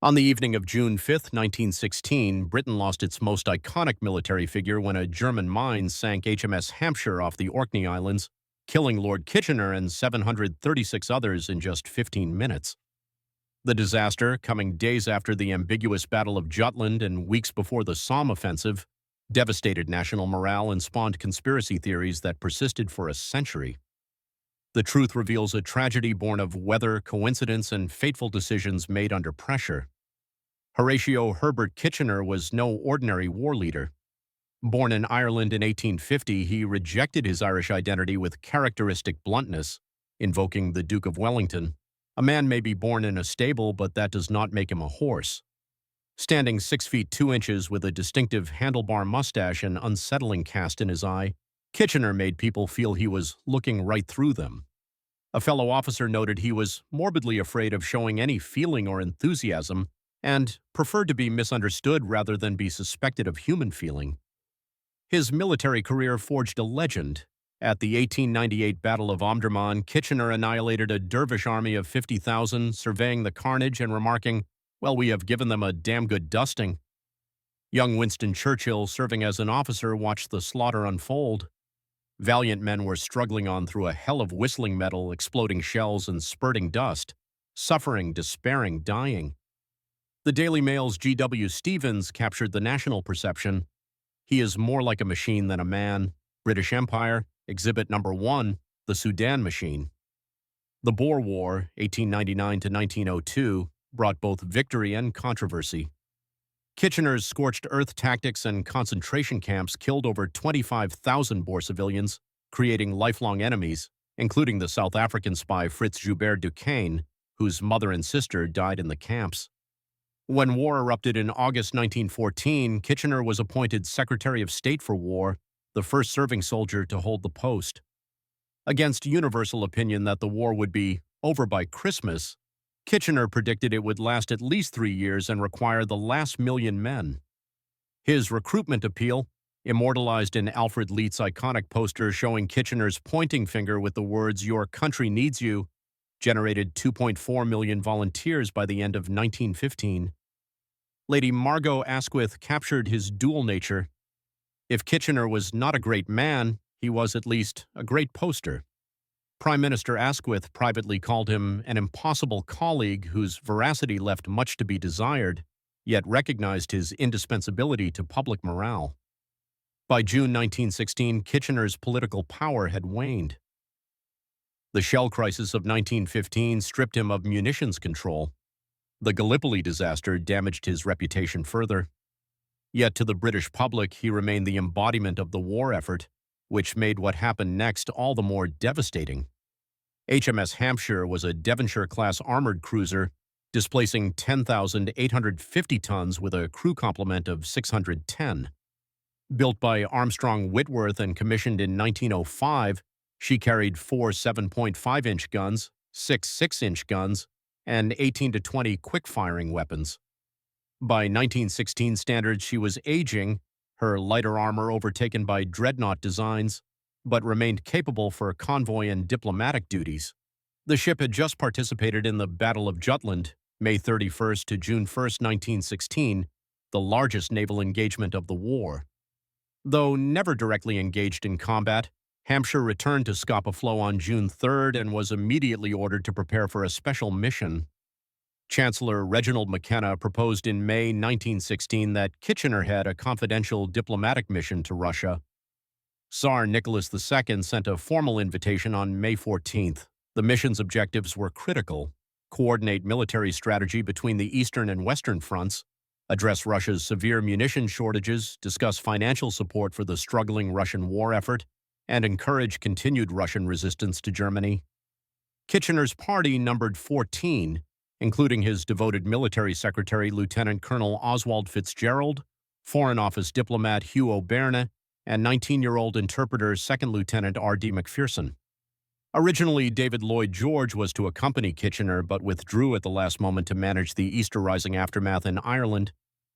On the evening of June 5, 1916, Britain lost its most iconic military figure when a German mine sank HMS Hampshire off the Orkney Islands, killing Lord Kitchener and 736 others in just 15 minutes. The disaster, coming days after the ambiguous Battle of Jutland and weeks before the Somme offensive, devastated national morale and spawned conspiracy theories that persisted for a century. The truth reveals a tragedy born of weather, coincidence, and fateful decisions made under pressure. Horatio Herbert Kitchener was no ordinary war leader. Born in Ireland in 1850, he rejected his Irish identity with characteristic bluntness, invoking the Duke of Wellington. A man may be born in a stable, but that does not make him a horse. Standing 6 feet 2 inches with a distinctive handlebar mustache and unsettling cast in his eye, Kitchener made people feel he was looking right through them. A fellow officer noted he was morbidly afraid of showing any feeling or enthusiasm and preferred to be misunderstood rather than be suspected of human feeling. His military career forged a legend. At the 1898 Battle of Omdurman, Kitchener annihilated a dervish army of 50,000, surveying the carnage and remarking, "Well, we have given them a damn good dusting." Young Winston Churchill, serving as an officer, watched the slaughter unfold. Valiant men were struggling on through a hell of whistling metal, exploding shells, and spurting dust, suffering, despairing, dying. The Daily Mail's G.W. Stevens captured the national perception. "He is more like a machine than a man. British Empire, Exhibit Number 1, the Sudan Machine." The Boer War, 1899 to 1902, brought both victory and controversy. Kitchener's scorched earth tactics and concentration camps killed over 25,000 Boer civilians, creating lifelong enemies, including the South African spy Fritz Joubert Duquesne, whose mother and sister died in the camps. When war erupted in August 1914, Kitchener was appointed Secretary of State for War, the first serving soldier to hold the post. Against universal opinion that the war would be over by Christmas, Kitchener predicted it would last at least 3 years and require the last million men. His recruitment appeal, immortalized in Alfred Leet's iconic poster showing Kitchener's pointing finger with the words "Your country needs you," generated 2.4 million volunteers by the end of 1915. Lady Margot Asquith captured his dual nature. If Kitchener was not a great man, he was at least a great poster. Prime Minister Asquith privately called him an impossible colleague whose veracity left much to be desired, yet recognized his indispensability to public morale. By June 1916, Kitchener's political power had waned. The shell crisis of 1915 stripped him of munitions control. The Gallipoli disaster damaged his reputation further. Yet to the British public, he remained the embodiment of the war effort, which made what happened next all the more devastating. HMS Hampshire was a Devonshire-class armored cruiser, displacing 10,850 tons with a crew complement of 610. Built by Armstrong Whitworth and commissioned in 1905, she carried 4 7.5-inch guns, 6 6-inch guns, and 18 to 20 quick-firing weapons. By 1916 standards, she was aging, her lighter armor overtaken by dreadnought designs, but remained capable for convoy and diplomatic duties. The ship had just participated in the Battle of Jutland, May 31st to June 1st, 1916, the largest naval engagement of the war. Though never directly engaged in combat, Hampshire returned to Scapa Flow on June 3rd and was immediately ordered to prepare for a special mission. Chancellor Reginald McKenna proposed in May 1916 that Kitchener head a confidential diplomatic mission to Russia. Tsar Nicholas II sent a formal invitation on May 14th. The mission's objectives were critical: coordinate military strategy between the eastern and western fronts, address Russia's severe munition shortages, discuss financial support for the struggling Russian war effort, and encourage continued Russian resistance to Germany. Kitchener's party numbered 14, including his devoted military secretary, Lieutenant Colonel Oswald Fitzgerald, Foreign Office diplomat Hugh O'Byrne, and 19-year-old interpreter Second Lieutenant R.D. McPherson. Originally, David Lloyd George was to accompany Kitchener, but withdrew at the last moment to manage the Easter Rising aftermath in Ireland,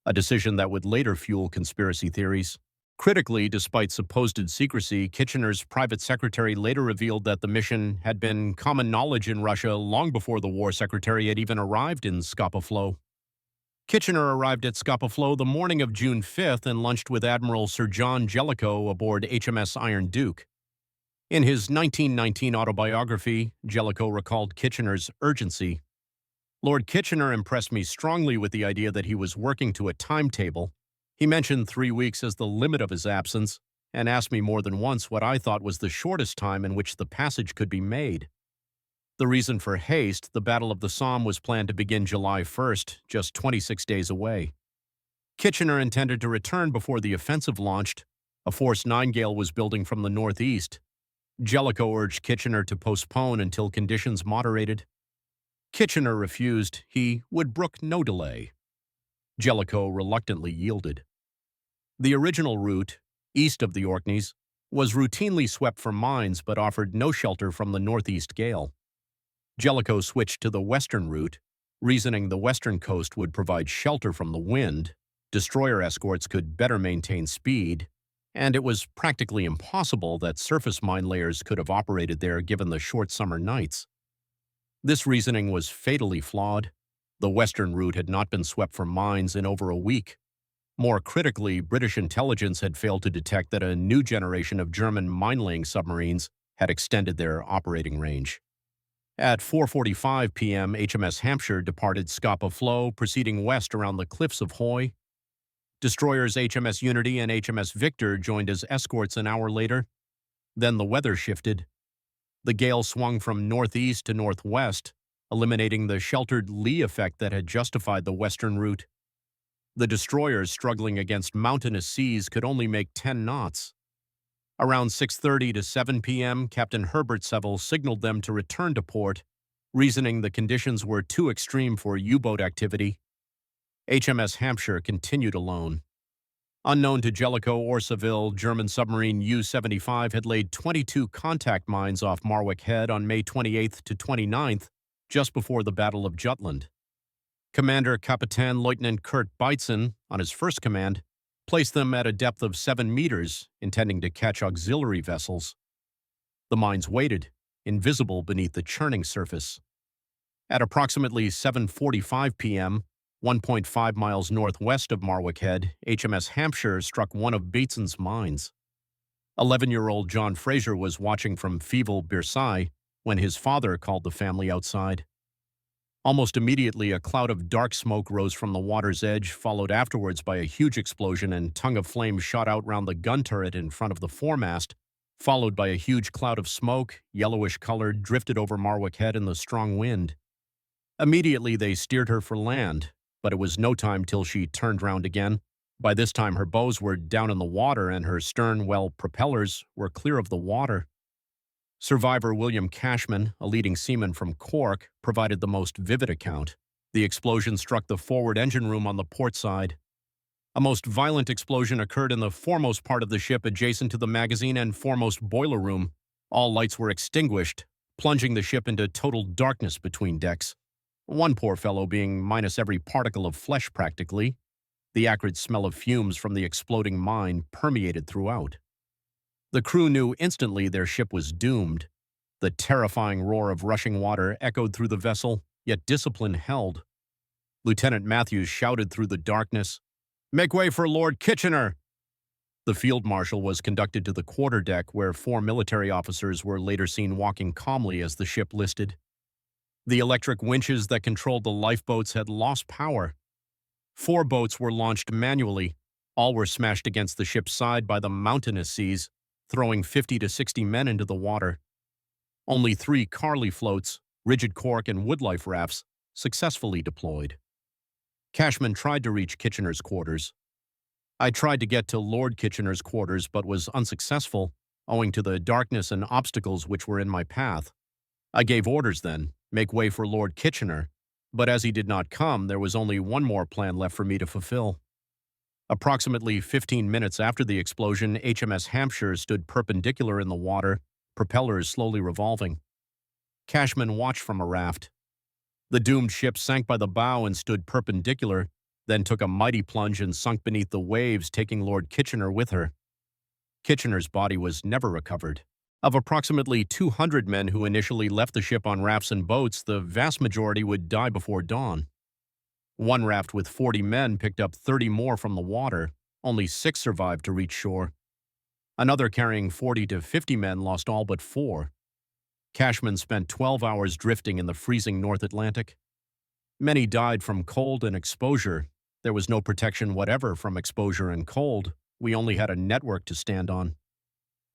a decision that would later fuel conspiracy theories. Critically, despite supposed secrecy, Kitchener's private secretary later revealed that the mission had been common knowledge in Russia long before the war secretary had even arrived in Scapa Flow. Kitchener arrived at Scapa Flow the morning of June 5th and lunched with Admiral Sir John Jellicoe aboard HMS Iron Duke. In his 1919 autobiography, Jellicoe recalled Kitchener's urgency. Lord Kitchener impressed me strongly with the idea that he was working to a timetable. He mentioned 3 weeks as the limit of his absence and asked me more than once what I thought was the shortest time in which the passage could be made. The reason for haste, the Battle of the Somme was planned to begin July 1st, just 26 days away. Kitchener intended to return before the offensive launched. A force 9 gale was building from the northeast. Jellicoe urged Kitchener to postpone until conditions moderated. Kitchener refused. He would brook no delay. Jellicoe reluctantly yielded. The original route, east of the Orkneys, was routinely swept for mines but offered no shelter from the northeast gale. Jellicoe switched to the western route, reasoning the western coast would provide shelter from the wind, destroyer escorts could better maintain speed, and it was practically impossible that surface mine layers could have operated there given the short summer nights. This reasoning was fatally flawed. The western route had not been swept for mines in over a week. More critically, British intelligence had failed to detect that a new generation of German mine-laying submarines had extended their operating range. At 4:45 p.m., HMS Hampshire departed Scapa Flow, proceeding west around the cliffs of Hoy. Destroyers HMS Unity and HMS Victor joined as escorts an hour later. Then the weather shifted. The gale swung from northeast to northwest, eliminating the sheltered lee effect that had justified the western route. The destroyers struggling against mountainous seas could only make 10 knots. Around 6:30 to 7 p.m., Captain Herbert Seville signaled them to return to port, reasoning the conditions were too extreme for U-boat activity. HMS Hampshire continued alone. Unknown to Jellicoe or Seville, German submarine U-75 had laid 22 contact mines off Marwick Head on May 28th to 29th, just before the Battle of Jutland. Commander Captain Lieutenant Kurt Beitzen, on his first command, placed them at a depth of 7 meters, intending to catch auxiliary vessels. The mines waited, invisible beneath the churning surface. At approximately 7:45 p.m., 1.5 miles northwest of Marwick Head, HMS Hampshire struck one of Beitzen's mines. 11-year-old John Fraser was watching from Fievel, Bersai, when his father called the family outside. Almost immediately, a cloud of dark smoke rose from the water's edge, followed afterwards by a huge explosion, and tongue of flame shot out round the gun turret in front of the foremast, followed by a huge cloud of smoke, yellowish-colored, drifted over Marwick Head in the strong wind. Immediately, they steered her for land, but it was no time till she turned round again. By this time, her bows were down in the water, and her stern propellers were clear of the water. Survivor William Cashman, a leading seaman from Cork, provided the most vivid account. The explosion struck the forward engine room on the port side. A most violent explosion occurred in the foremost part of the ship adjacent to the magazine and foremost boiler room. All lights were extinguished, plunging the ship into total darkness between decks. One poor fellow being minus every particle of flesh practically. The acrid smell of fumes from the exploding mine permeated throughout. The crew knew instantly their ship was doomed. The terrifying roar of rushing water echoed through the vessel, yet discipline held. Lieutenant Matthews shouted through the darkness, "Make way for Lord Kitchener!" The Field Marshal was conducted to the quarterdeck, where 4 military officers were later seen walking calmly as the ship listed. The electric winches that controlled the lifeboats had lost power. 4 boats were launched manually. All were smashed against the ship's side by the mountainous seas, throwing 50 to 60 men into the water. Only 3 Carley floats, rigid cork, and woodlife rafts successfully deployed. Cashman tried to reach Kitchener's quarters. I tried to get to Lord Kitchener's quarters but was unsuccessful, owing to the darkness and obstacles which were in my path. I gave orders then, make way for Lord Kitchener, but as he did not come, there was only one more plan left for me to fulfill. Approximately 15 minutes after the explosion, HMS Hampshire stood perpendicular in the water, propellers slowly revolving. Cashman watched from a raft. The doomed ship sank by the bow and stood perpendicular, then took a mighty plunge and sunk beneath the waves, taking Lord Kitchener with her. Kitchener's body was never recovered. Of approximately 200 men who initially left the ship on rafts and boats, the vast majority would die before dawn. One raft with 40 men picked up 30 more from the water. Only 6 survived to reach shore. Another carrying 40 to 50 men lost all but 4. Cashman spent 12 hours drifting in the freezing North Atlantic. Many died from cold and exposure. There was no protection whatever from exposure and cold. We only had a network to stand on.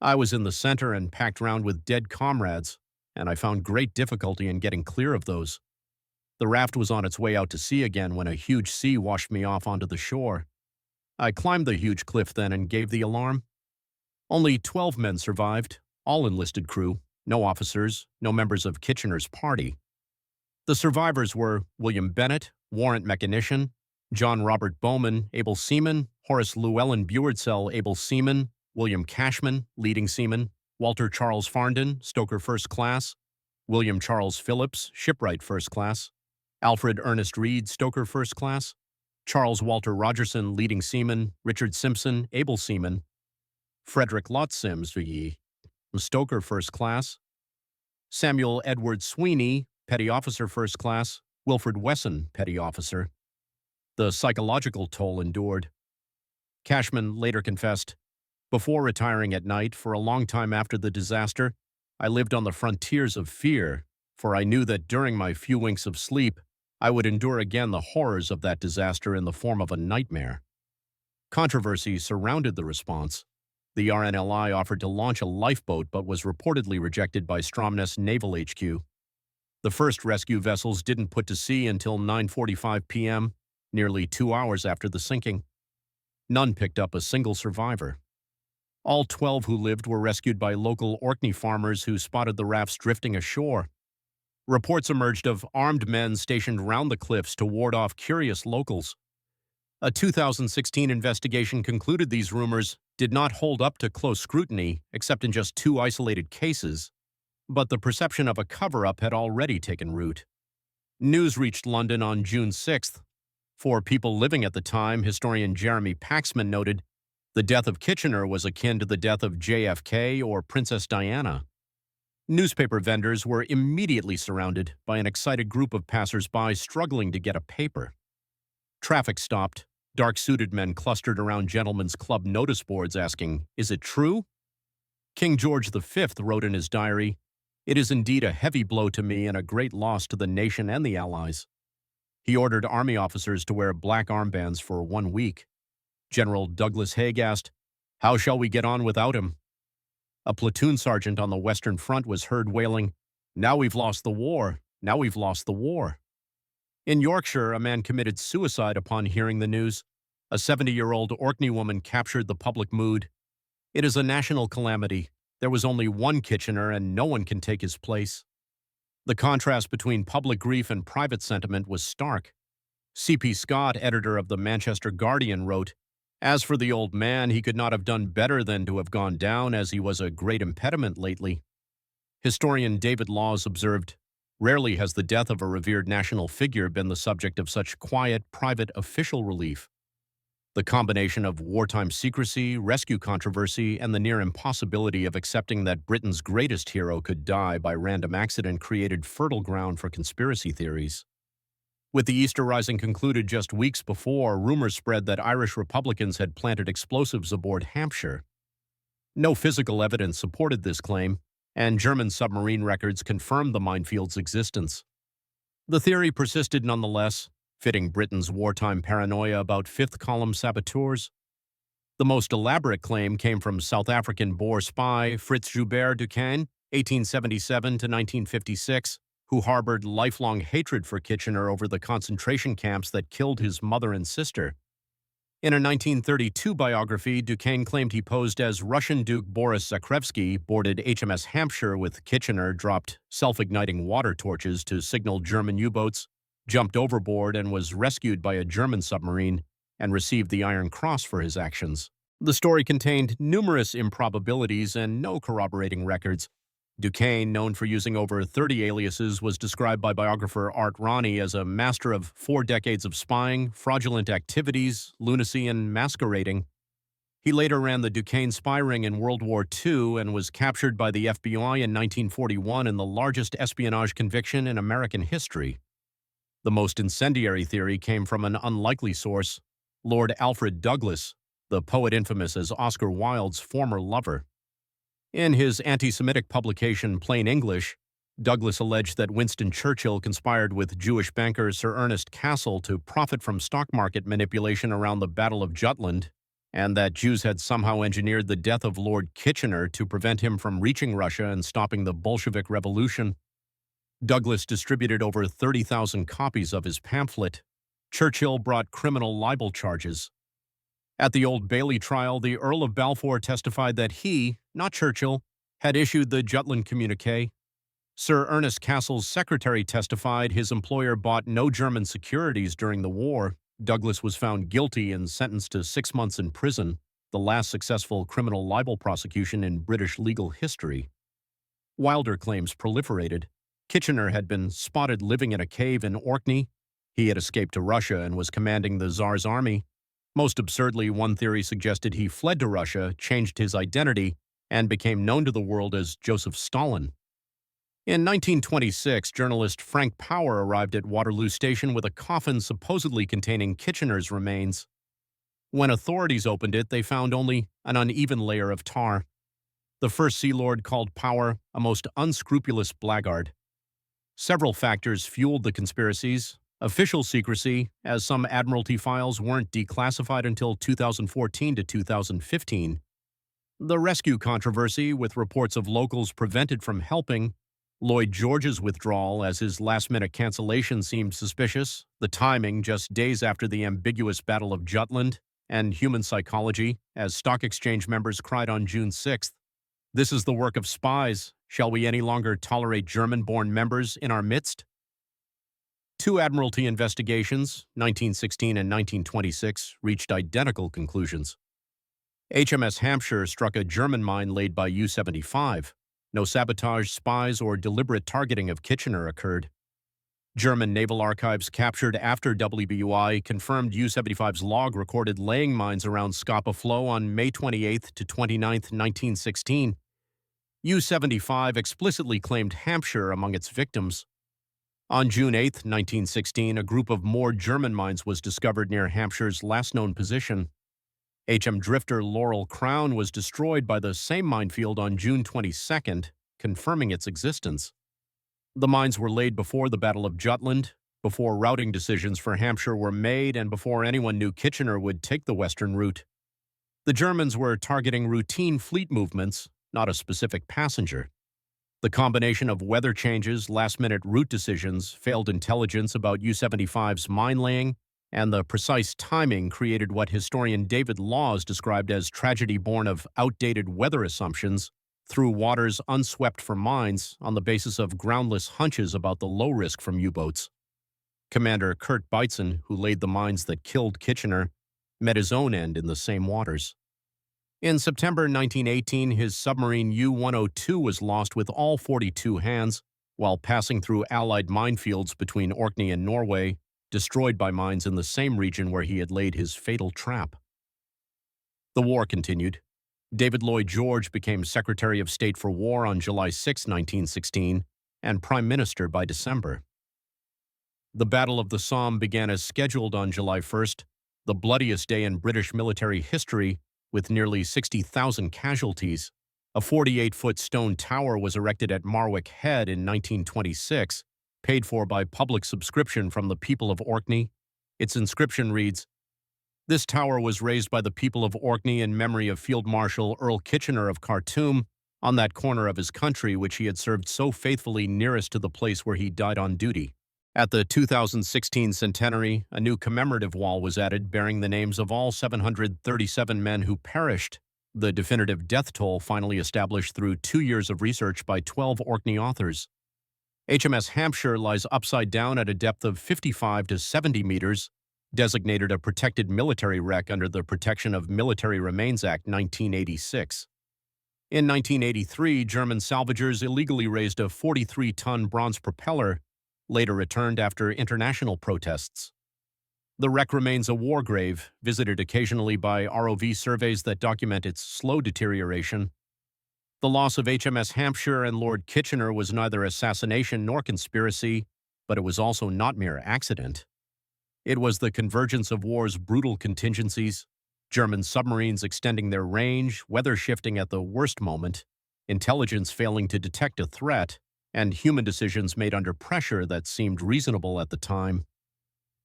I was in the center and packed round with dead comrades, and I found great difficulty in getting clear of those. The raft was on its way out to sea again when a huge sea washed me off onto the shore. I climbed the huge cliff then and gave the alarm. Only 12 men survived, all enlisted crew, no officers, no members of Kitchener's party. The survivors were William Bennett, warrant mechanician, John Robert Bowman, able seaman, Horace Llewellyn Buardsell, able seaman, William Cashman, leading seaman, Walter Charles Farndon, stoker first class, William Charles Phillips, shipwright first class, Alfred Ernest Reed, stoker first class, Charles Walter Rogerson, leading seaman, Richard Simpson, able seaman, Frederick Lott Sims, stoker first class, Samuel Edward Sweeney, petty officer first class, Wilfred Wesson, petty officer. The psychological toll endured. Cashman later confessed, "Before retiring at night, for a long time after the disaster, I lived on the frontiers of fear, for I knew that during my few winks of sleep, I would endure again the horrors of that disaster in the form of a nightmare." Controversy surrounded the response. The RNLI offered to launch a lifeboat but was reportedly rejected by Stromness Naval HQ. The first rescue vessels didn't put to sea until 9:45 p.m., nearly 2 hours after the sinking. None picked up a single survivor. All 12 who lived were rescued by local Orkney farmers who spotted the rafts drifting ashore. Reports emerged of armed men stationed round the cliffs to ward off curious locals. A 2016 investigation concluded these rumors did not hold up to close scrutiny, except in just 2 isolated cases. But the perception of a cover-up had already taken root. News reached London on June 6th. For people living at the time, historian Jeremy Paxman noted, the death of Kitchener was akin to the death of JFK or Princess Diana. Newspaper vendors were immediately surrounded by an excited group of passers-by struggling to get a paper. Traffic stopped. Dark-suited men clustered around gentlemen's club notice boards asking, "Is it true?" King George V wrote in his diary, "It is indeed a heavy blow to me and a great loss to the nation and the Allies." He ordered army officers to wear black armbands for 1 week. General Douglas Haig asked, "How shall we get on without him?" A platoon sergeant on the Western Front was heard wailing, "Now we've lost the war. Now we've lost the war." In Yorkshire, a man committed suicide upon hearing the news. A 70-year-old Orkney woman captured the public mood. "It is a national calamity. There was only one Kitchener, and no one can take his place." The contrast between public grief and private sentiment was stark. C.P. Scott, editor of the Manchester Guardian, wrote, "As for the old man, he could not have done better than to have gone down, as he was a great impediment lately." Historian David Laws observed, "Rarely has the death of a revered national figure been the subject of such quiet, private, official relief. The combination of wartime secrecy, rescue controversy, and the near impossibility of accepting that Britain's greatest hero could die by random accident created fertile ground for conspiracy theories." With the Easter Rising concluded just weeks before, rumors spread that Irish Republicans had planted explosives aboard Hampshire. No physical evidence supported this claim, and German submarine records confirmed the minefield's existence. The theory persisted nonetheless, fitting Britain's wartime paranoia about fifth-column saboteurs. The most elaborate claim came from South African Boer spy Fritz Joubert Duquesne, 1877 to 1956, who harbored lifelong hatred for Kitchener over the concentration camps that killed his mother and sister. In a 1932 biography, Duquesne claimed he posed as Russian Duke Boris Zakrevsky, boarded HMS Hampshire with Kitchener, dropped self-igniting water torches to signal German U-boats, jumped overboard and was rescued by a German submarine, and received the Iron Cross for his actions. The story contained numerous improbabilities and no corroborating records. Duquesne, known for using over 30 aliases, was described by biographer Art Ronnie as a master of 4 decades of spying, fraudulent activities, lunacy, and masquerading. He later ran the Duquesne spy ring in World War II and was captured by the FBI in 1941 in the largest espionage conviction in American history. The most incendiary theory came from an unlikely source, Lord Alfred Douglas, the poet infamous as Oscar Wilde's former lover. In his anti-Semitic publication Plain English, Douglas alleged that Winston Churchill conspired with Jewish banker Sir Ernest Cassel to profit from stock market manipulation around the Battle of Jutland, and that Jews had somehow engineered the death of Lord Kitchener to prevent him from reaching Russia and stopping the Bolshevik Revolution. Douglas distributed over 30,000 copies of his pamphlet. Churchill brought criminal libel charges. At the Old Bailey trial, the Earl of Balfour testified that he, not Churchill, had issued the Jutland communique. Sir Ernest Cassel's secretary testified his employer bought no German securities during the war. Douglas was found guilty and sentenced to 6 months in prison, the last successful criminal libel prosecution in British legal history. Wilder claims proliferated. Kitchener had been spotted living in a cave in Orkney. He had escaped to Russia and was commanding the Tsar's army. Most absurdly, one theory suggested he fled to Russia, changed his identity, and became known to the world as Joseph Stalin. In 1926, journalist Frank Power arrived at Waterloo Station with a coffin supposedly containing Kitchener's remains. When authorities opened it, they found only an uneven layer of tar. The First Sea Lord called Power a most unscrupulous blackguard. Several factors fueled the conspiracies. Official secrecy, as some Admiralty files weren't declassified until 2014 to 2015. The rescue controversy, with reports of locals prevented from helping. Lloyd George's withdrawal, as his last-minute cancellation seemed suspicious. The timing, just days after the ambiguous Battle of Jutland. And human psychology, as stock exchange members cried on June 6th. "This is the work of spies. Shall we any longer tolerate German-born members in our midst?" Two Admiralty investigations, 1916 and 1926, reached identical conclusions. HMS Hampshire struck a German mine laid by U-75. No sabotage, spies, or deliberate targeting of Kitchener occurred. German naval archives captured after WBUI confirmed U-75's log recorded laying mines around Scapa Flow on May 28 to 29, 1916. U-75 explicitly claimed Hampshire among its victims. On June 8, 1916, a group of more German mines was discovered near Hampshire's last known position. HM drifter Laurel Crown was destroyed by the same minefield on June 22, confirming its existence. The mines were laid before the Battle of Jutland, before routing decisions for Hampshire were made, and before anyone knew Kitchener would take the western route. The Germans were targeting routine fleet movements, not a specific passenger. The combination of weather changes, last-minute route decisions, failed intelligence about U-75's mine laying, and the precise timing created what historian David Laws described as tragedy born of outdated weather assumptions through waters unswept for mines on the basis of groundless hunches about the low risk from U-boats. Commander Kurt Beitzen, who laid the mines that killed Kitchener, met his own end in the same waters. In September 1918, his submarine U-102 was lost with all 42 hands while passing through Allied minefields between Orkney and Norway, destroyed by mines in the same region where he had laid his fatal trap. The war continued. David Lloyd George became Secretary of State for War on July 6, 1916, and Prime Minister by December. The Battle of the Somme began as scheduled on July 1st, the bloodiest day in British military history, with nearly 60,000 casualties. A 48-foot stone tower was erected at Marwick Head in 1926, paid for by public subscription from the people of Orkney. Its inscription reads, "This tower was raised by the people of Orkney in memory of Field Marshal Earl Kitchener of Khartoum, on that corner of his country which he had served so faithfully nearest to the place where he died on duty." At the 2016 centenary, a new commemorative wall was added bearing the names of all 737 men who perished, the definitive death toll finally established through 2 years of research by 12 Orkney authors. HMS Hampshire lies upside down at a depth of 55 to 70 meters, designated a protected military wreck under the Protection of Military Remains Act 1986. In 1983, German salvagers illegally raised a 43-ton bronze propeller, later returned after international protests. The wreck remains a war grave, visited occasionally by ROV surveys that document its slow deterioration. The loss of HMS Hampshire and Lord Kitchener was neither assassination nor conspiracy. but it was also not mere accident. It was the convergence of war's brutal contingencies, German submarines extending their range, weather shifting at the worst moment, intelligence failing to detect a threat, and human decisions made under pressure that seemed reasonable at the time.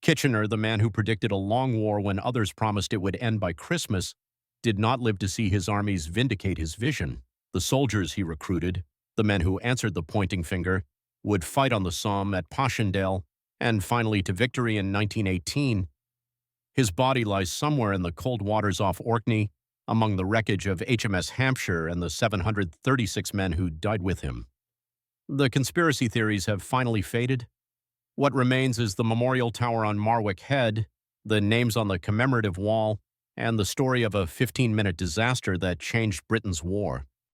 Kitchener, the man who predicted a long war when others promised it would end by Christmas, did not live to see his armies vindicate his vision. The soldiers he recruited, the men who answered the pointing finger, would fight on the Somme, at Passchendaele, and finally to victory in 1918. His body lies somewhere in the cold waters off Orkney, among the wreckage of HMS Hampshire and the 736 men who died with him. The conspiracy theories have finally faded. What remains is the memorial tower on Marwick Head, the names on the commemorative wall, and the story of a 15-minute disaster that changed Britain's war.